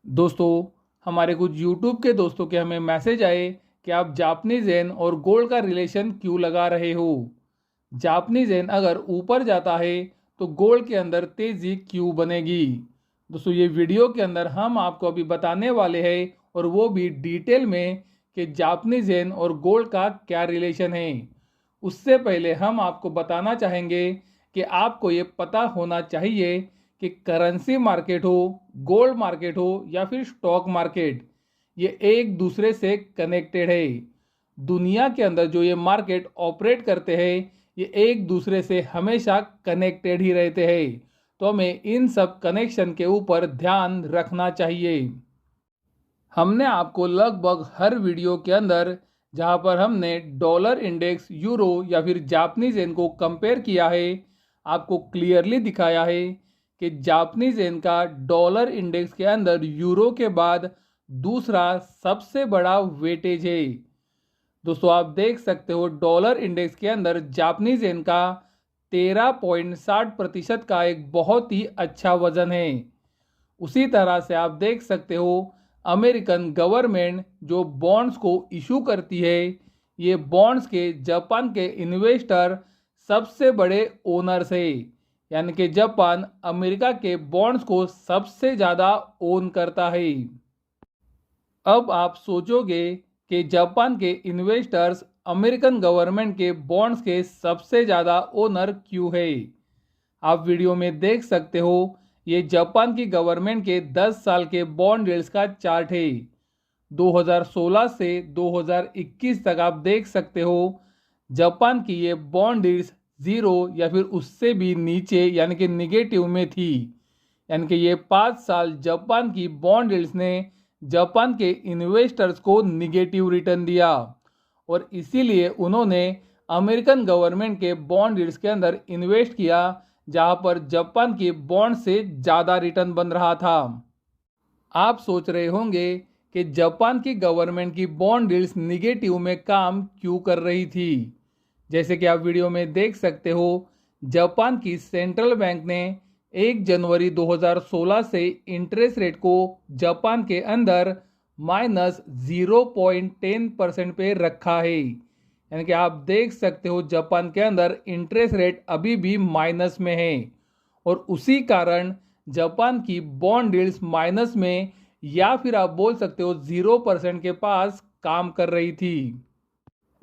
दोस्तों, हमारे कुछ यूट्यूब के दोस्तों के हमें मैसेज आए कि आप जापानीज येन और गोल्ड का रिलेशन क्यों लगा रहे हो। जापानीज येन अगर ऊपर जाता है तो गोल्ड के अंदर तेजी क्यों बनेगी। दोस्तों, ये वीडियो के अंदर हम आपको अभी बताने वाले हैं और वो भी डिटेल में कि जापानीज येन और गोल्ड का क्या रिलेशन है। उससे पहले हम आपको बताना चाहेंगे कि आपको ये पता होना चाहिए कि करेंसी मार्केट हो, गोल्ड मार्केट हो या फिर स्टॉक मार्केट, ये एक दूसरे से कनेक्टेड है। दुनिया के अंदर जो ये मार्केट ऑपरेट करते हैं ये एक दूसरे से हमेशा कनेक्टेड ही रहते हैं, तो हमें इन सब कनेक्शन के ऊपर ध्यान रखना चाहिए। हमने आपको लगभग हर वीडियो के अंदर जहां पर हमने डॉलर इंडेक्स, यूरो या फिर जापानीज येन को कंपेयर किया है, आपको क्लियरली दिखाया है कि जापानीज येन का डॉलर इंडेक्स के अंदर यूरो के बाद दूसरा सबसे बड़ा वेटेज है। दोस्तों, आप देख सकते हो डॉलर इंडेक्स के अंदर जापानीज येन का 13.60% का एक बहुत ही अच्छा वजन है। उसी तरह से आप देख सकते हो अमेरिकन गवर्नमेंट जो बॉन्ड्स को इशू करती है, ये बॉन्ड्स के जापान के इन्वेस्टर सबसे बड़े ओनर्स है। यानी कि जापान अमेरिका के बॉन्ड्स को सबसे ज़्यादा ओन करता है। अब आप सोचोगे कि जापान के इन्वेस्टर्स अमेरिकन गवर्नमेंट के बॉन्ड्स के सबसे ज़्यादा ओनर क्यों है। आप वीडियो में देख सकते हो, ये जापान की गवर्नमेंट के 10 साल के बॉन्ड यील्ड्स का चार्ट है। 2016 से 2021 तक आप देख सकते हो जापान की ये बॉन्ड यील्ड्स जीरो या फिर उससे भी नीचे यानी कि निगेटिव में थी। यानी कि ये 5 साल जापान की बॉन्ड यील्ड्स ने जापान के इन्वेस्टर्स को निगेटिव रिटर्न दिया और इसीलिए उन्होंने अमेरिकन गवर्नमेंट के बॉन्ड यील्ड्स के अंदर इन्वेस्ट किया जहां पर जापान की बॉन्ड से ज़्यादा रिटर्न बन रहा था। आप सोच रहे होंगे कि जापान की गवर्नमेंट की बॉन्ड यील्ड्स निगेटिव में काम क्यों कर रही थी। जैसे कि आप वीडियो में देख सकते हो, जापान की सेंट्रल बैंक ने 1 जनवरी 2016 से इंटरेस्ट रेट को जापान के अंदर -0.10% पे रखा है। यानी कि आप देख सकते हो जापान के अंदर इंटरेस्ट रेट अभी भी माइनस में है और उसी कारण जापान की बॉन्ड यील्ड्स माइनस में या फिर आप बोल सकते हो 0% के पास काम कर रही थी।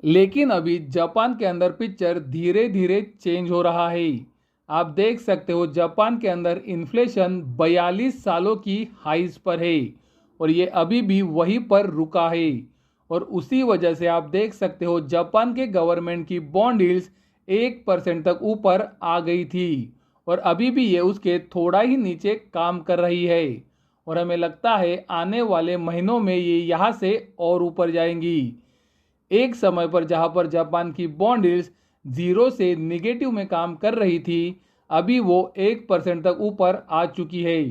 लेकिन अभी जापान के अंदर पिक्चर धीरे धीरे चेंज हो रहा है। आप देख सकते हो जापान के अंदर इन्फ्लेशन 42 सालों की हाइज पर है और ये अभी भी वहीं पर रुका है और उसी वजह से आप देख सकते हो जापान के गवर्नमेंट की बॉन्ड यील्ड्स 1% तक ऊपर आ गई थी और अभी भी ये उसके थोड़ा ही नीचे काम कर रही है और हमें लगता है आने वाले महीनों में ये यहाँ से और ऊपर जाएंगी। एक समय पर जहां पर जापान की बॉन्ड यील्ड्स जीरो से निगेटिव में काम कर रही थी, अभी वो 1% तक ऊपर आ चुकी है,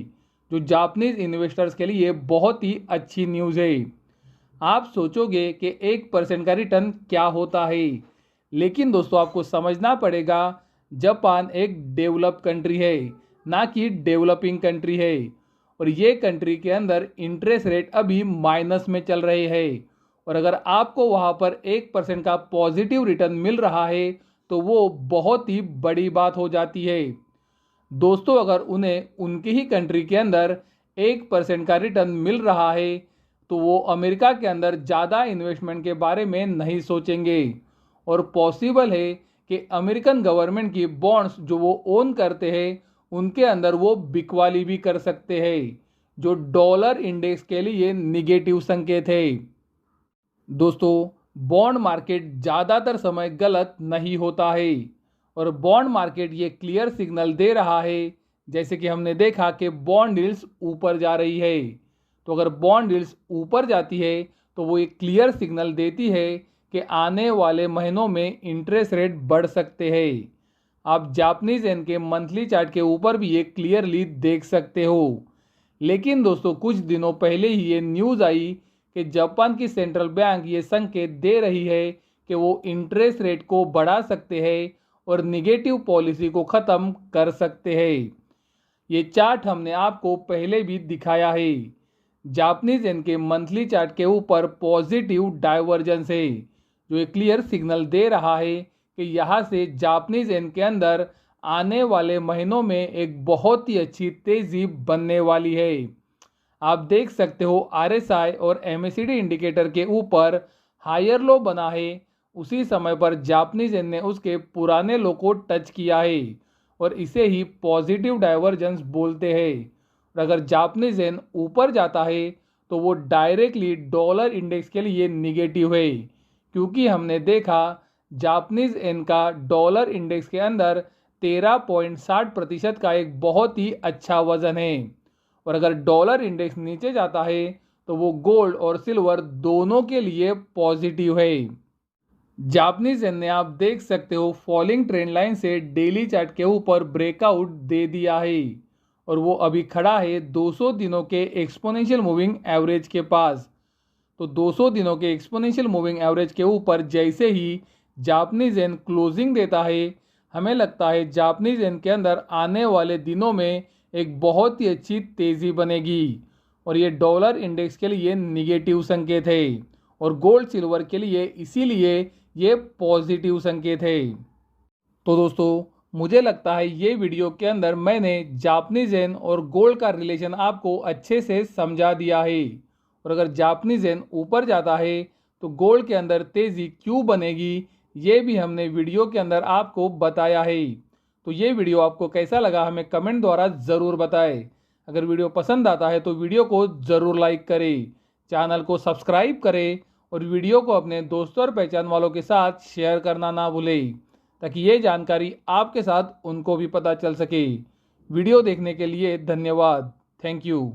जो जापानीज इन्वेस्टर्स के लिए बहुत ही अच्छी न्यूज़ है। आप सोचोगे कि 1% का रिटर्न क्या होता है, लेकिन दोस्तों आपको समझना पड़ेगा जापान एक डेवलप कंट्री है, ना कि डेवलपिंग कंट्री है और ये कंट्री के अंदर इंटरेस्ट रेट अभी माइनस में चल रहे हैं और अगर आपको वहाँ पर 1% का पॉजिटिव रिटर्न मिल रहा है तो वो बहुत ही बड़ी बात हो जाती है। दोस्तों, अगर उन्हें उनकी ही कंट्री के अंदर 1% का रिटर्न मिल रहा है तो वो अमेरिका के अंदर ज़्यादा इन्वेस्टमेंट के बारे में नहीं सोचेंगे और पॉसिबल है कि अमेरिकन गवर्नमेंट की बॉन्ड्स जो वो ओन करते हैं उनके अंदर वो बिकवाली भी कर सकते हैं, जो डॉलर इंडेक्स के लिए निगेटिव संकेत है। दोस्तों, बॉन्ड मार्केट ज़्यादातर समय गलत नहीं होता है और बॉन्ड मार्केट ये क्लियर सिग्नल दे रहा है, जैसे कि हमने देखा कि बॉन्ड यील्ड्स ऊपर जा रही है। तो अगर बॉन्ड यील्ड्स ऊपर जाती है तो वो एक क्लियर सिग्नल देती है कि आने वाले महीनों में इंटरेस्ट रेट बढ़ सकते हैं। आप जापानीज येन के मंथली चार्ट के ऊपर भी ये क्लियरली देख सकते हो। लेकिन दोस्तों, कुछ दिनों पहले ही ये न्यूज़ आई कि जापान की सेंट्रल बैंक ये संकेत दे रही है कि वो इंटरेस्ट रेट को बढ़ा सकते हैं और निगेटिव पॉलिसी को ख़त्म कर सकते हैं। ये चार्ट हमने आपको पहले भी दिखाया है। जापानीज येन के मंथली चार्ट के ऊपर पॉजिटिव डाइवर्जेंस है, जो एक क्लियर सिग्नल दे रहा है कि यहाँ से जापानीज येन के अंदर आने वाले महीनों में एक बहुत ही अच्छी तेजी बनने वाली है। आप देख सकते हो RSI और MACD इंडिकेटर के ऊपर हायर लो बना है, उसी समय पर जापानीज येन ने उसके पुराने लो को टच किया है और इसे ही पॉजिटिव डाइवर्जेंस बोलते हैं। और अगर जापानीज येन ऊपर जाता है तो वो डायरेक्टली डॉलर इंडेक्स के लिए निगेटिव है, क्योंकि हमने देखा जापानीज येन का डॉलर इंडेक्स के अंदर 13.60% का एक बहुत ही अच्छा वजन है। और अगर डॉलर इंडेक्स नीचे जाता है तो वो गोल्ड और सिल्वर दोनों के लिए पॉजिटिव है। जापानीज येन ने आप देख सकते हो फॉलिंग ट्रेंड लाइन से डेली चार्ट के ऊपर ब्रेकआउट दे दिया है और वो अभी खड़ा है 200 दिनों के एक्सपोनेंशियल मूविंग एवरेज के पास। तो 200 दिनों के एक्सपोनेंशियल मूविंग एवरेज के ऊपर जैसे ही जापानीज येन क्लोजिंग देता है, हमें लगता है जापानीज येन के अंदर आने वाले दिनों में एक बहुत ही अच्छी तेज़ी बनेगी और ये डॉलर इंडेक्स के लिए निगेटिव संकेत है और गोल्ड सिल्वर के लिए इसीलिए ये पॉजिटिव संकेत है। तो दोस्तों, मुझे लगता है ये वीडियो के अंदर मैंने जापानीज येन और गोल्ड का रिलेशन आपको अच्छे से समझा दिया है। और अगर जापानीज येन ऊपर जाता है तो गोल्ड के अंदर तेज़ी क्यों बनेगी, ये भी हमने वीडियो के अंदर आपको बताया है। तो ये वीडियो आपको कैसा लगा हमें कमेंट द्वारा ज़रूर बताएं। अगर वीडियो पसंद आता है तो वीडियो को ज़रूर लाइक करें, चैनल को सब्सक्राइब करें और वीडियो को अपने दोस्तों और पहचान वालों के साथ शेयर करना ना भूलें, ताकि ये जानकारी आपके साथ उनको भी पता चल सके। वीडियो देखने के लिए धन्यवाद। Thank you.